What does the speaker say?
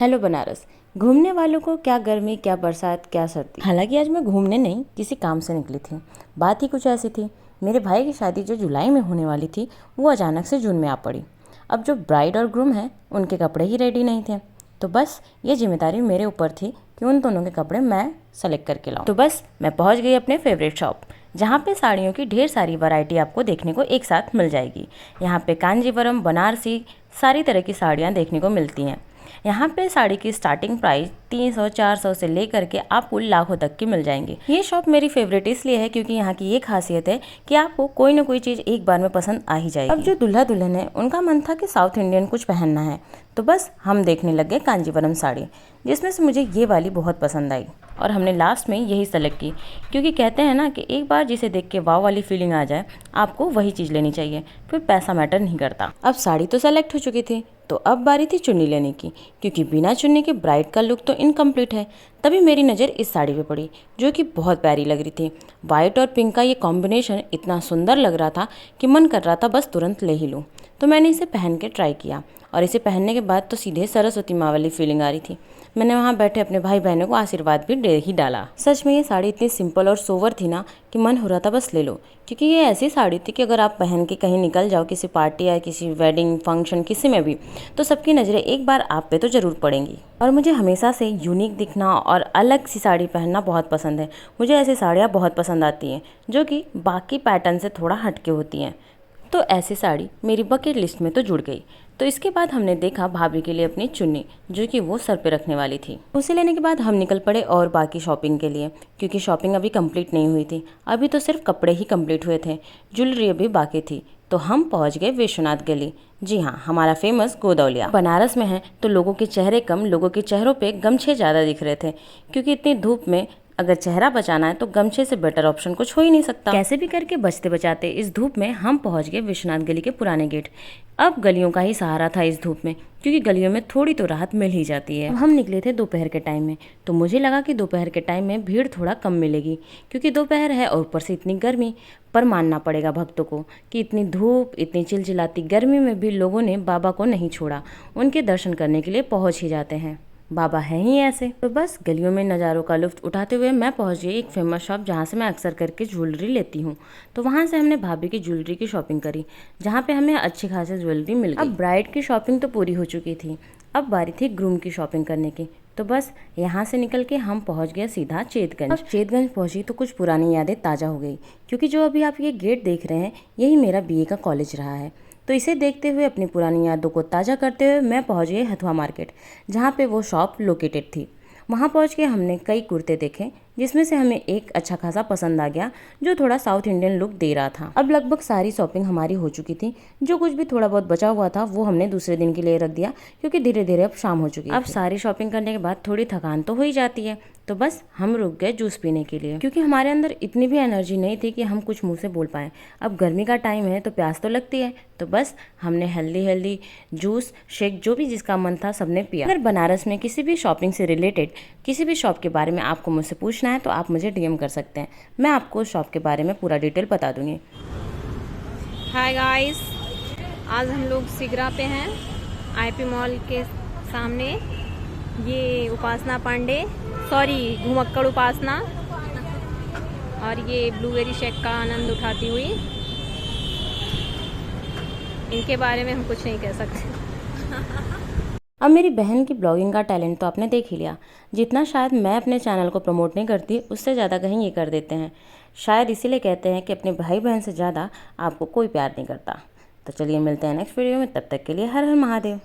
Hello Banaras. घूमने वालों को क्या गर्मी, क्या बरसात, क्या सर्दी। हालांकि आज मैं घूमने नहीं, किसी काम से निकली थी। बात ही कुछ ऐसी थी, मेरे भाई की शादी जो जुलाई में होने वाली थी वो अचानक से जून में आ पड़ी। अब जो ब्राइड और ग्रूम हैं उनके कपड़े ही रेडी नहीं थे, तो बस ये जिम्मेदारी मेरे ऊपर थी कि उन दोनों के कपड़े मैं सेलेक्ट करके लाऊं। तो बस मैं पहुंच गई अपने फेवरेट शॉप, जहाँ पे साड़ियों की ढेर सारी वैरायटी आपको देखने को एक साथ मिल जाएगी। यहाँ पे कांजीवरम, बनारसी, सारी तरह की साड़ियाँ देखने को मिलती हैं। यहाँ पे साड़ी की स्टार्टिंग प्राइस 300-400 से लेकर के आपको लाखों तक की मिल जाएंगी। ये शॉप मेरी फेवरेट इसलिए है क्योंकि यहाँ की ये खासियत है कि आपको कोई ना कोई चीज़ एक बार में पसंद आ ही जाएगी। अब जो दूल्हा दुल्हन है उनका मन था कि साउथ इंडियन कुछ पहनना है, तो बस हम देखने लग गए कांजीवरम साड़ी, जिसमें से मुझे ये वाली बहुत पसंद आई और हमने लास्ट में यही सेलेक्ट की, क्योंकि कहते हैं ना कि एक बार जिसे देख के वाव वाली फीलिंग आ जाए आपको वही चीज़ लेनी चाहिए, फिर पैसा मैटर नहीं करता। अब साड़ी तो सेलेक्ट हो चुकी थी, तो अब बारी थी चुन्नी लेने की, क्योंकि बिना चुन्नी के ब्राइड का लुक तो इनकम्प्लीट है। तभी मेरी नज़र इस साड़ी पे पड़ी जो कि बहुत प्यारी लग रही थी। वाइट और पिंक का ये कॉम्बिनेशन इतना सुंदर लग रहा था कि मन कर रहा था बस तुरंत ले ही लूँ। तो मैंने इसे पहन के ट्राई किया और इसे पहनने के बाद तो सीधे सरस्वती माँ वाली फीलिंग आ रही थी। मैंने वहाँ बैठे अपने भाई बहनों को आशीर्वाद भी दे ही डाला। सच में ये साड़ी इतनी सिंपल और सोवर थी ना कि मन हो रहा था बस ले लो, क्योंकि ये ऐसी साड़ी थी कि अगर आप पहन के कहीं निकल जाओ किसी पार्टी या किसी वेडिंग फंक्शन किसी में भी, तो सबकी नज़रें एक बार आप पे तो ज़रूर पड़ेंगी। और मुझे हमेशा से यूनिक दिखना और अलग सी साड़ी पहनना बहुत पसंद है। मुझे ऐसी साड़ियाँ बहुत पसंद आती हैं जो कि बाकी पैटर्न से थोड़ा हटके होती हैं। तो ऐसी साड़ी मेरी बकेट लिस्ट में तो जुड़ गई। तो इसके बाद हमने देखा भाभी के लिए अपनी चुन्नी, जो कि वो सर पे रखने वाली थी। उसे लेने के बाद हम निकल पड़े और बाकी शॉपिंग के लिए, क्योंकि शॉपिंग अभी कंप्लीट नहीं हुई थी। अभी तो सिर्फ कपड़े ही कंप्लीट हुए थे, ज्वेलरी अभी बाकी थी। तो हम पहुंच गए विश्वनाथ गली। जी हाँ, हमारा फेमस गोदौलिया। बनारस में है तो लोगों के चेहरे कम, लोगों के चेहरों पे गमछे ज़्यादा दिख रहे थे, क्योंकि इतनी धूप में अगर चेहरा बचाना है तो गमछे से बेटर ऑप्शन कुछ हो ही नहीं सकता। कैसे भी करके बचते बचाते इस धूप में हम पहुंच गए विश्वनाथ गली के पुराने गेट। अब गलियों का ही सहारा था इस धूप में, क्योंकि गलियों में थोड़ी तो राहत मिल ही जाती है। हम निकले थे दोपहर के टाइम में, तो मुझे लगा कि दोपहर के टाइम में भीड़ थोड़ा कम मिलेगी, क्योंकि दोपहर है और ऊपर से इतनी गर्मी। पर मानना पड़ेगा भक्तों को कि इतनी धूप, इतनी चिलचिलाती गर्मी में भी लोगों ने बाबा को नहीं छोड़ा, उनके दर्शन करने के लिए पहुंच ही जाते हैं। बाबा हैं ही ऐसे। तो बस गलियों में नज़ारों का लुत्फ उठाते हुए मैं पहुंच गई एक फेमस शॉप, जहां से मैं अक्सर करके ज्वेलरी लेती हूं। तो वहां से हमने भाभी की ज्वेलरी की शॉपिंग करी, जहां पे हमें अच्छी खासी ज्वेलरी मिल गई। अब ब्राइड की शॉपिंग तो पूरी हो चुकी थी, अब बारी थी ग्रूम की शॉपिंग करने की। तो बस यहाँ से निकल के हम पहुँच गए सीधा चेतगंज। अब चेतगंज पहुँची तो कुछ पुरानी यादें ताज़ा हो गई, क्योंकि जो अभी आप ये गेट देख रहे हैं यही मेरा बीए का कॉलेज रहा है। तो इसे देखते हुए, अपनी पुरानी यादों को ताज़ा करते हुए मैं पहुंच गई हथुआ मार्केट, जहां पे वो शॉप लोकेटेड थी। वहां पहुंच के हमने कई कुर्ते देखे, जिसमें से हमें एक अच्छा खासा पसंद आ गया, जो थोड़ा साउथ इंडियन लुक दे रहा था। अब लगभग सारी शॉपिंग हमारी हो चुकी थी। जो कुछ भी थोड़ा बहुत बचा हुआ था वो हमने दूसरे दिन के लिए रख दिया, क्योंकि धीरे धीरे अब शाम हो चुकी है। अब सारी शॉपिंग करने के बाद थोड़ी थकान तो हो ही जाती है, तो बस हम रुक गए जूस पीने के लिए, क्योंकि हमारे अंदर इतनी भी एनर्जी नहीं थी कि हम कुछ मुंह से बोल पाएँ। अब गर्मी का टाइम है तो प्यास तो लगती है, तो बस हमने हेल्दी हेल्दी जूस, शेक, जो भी जिसका मन था सबने पिया। अगर बनारस में किसी भी शॉपिंग से रिलेटेड किसी भी शॉप के बारे में आपको मुझसे पूछना है तो आप मुझे डीएम कर सकते हैं, मैं आपको शॉप के बारे में पूरा डिटेल बता दूंगी। हाय गाइस, आज हम लोग सिगरा पे हैं, आईपी मॉल के सामने। ये उपासना पांडे, सॉरी घुमक्कड़ उपासना, और ये ब्लूबेरी शेक का आनंद उठाती हुई। इनके बारे में हम कुछ नहीं कह सकते। अब मेरी बहन की ब्लॉगिंग का टैलेंट तो आपने देख ही लिया। जितना शायद मैं अपने चैनल को प्रमोट नहीं करती, उससे ज़्यादा कहीं ये कर देते हैं। शायद इसीलिए कहते हैं कि अपने भाई बहन से ज़्यादा आपको कोई प्यार नहीं करता। तो चलिए मिलते हैं नेक्स्ट वीडियो में, तब तक के लिए हर हर महादेव।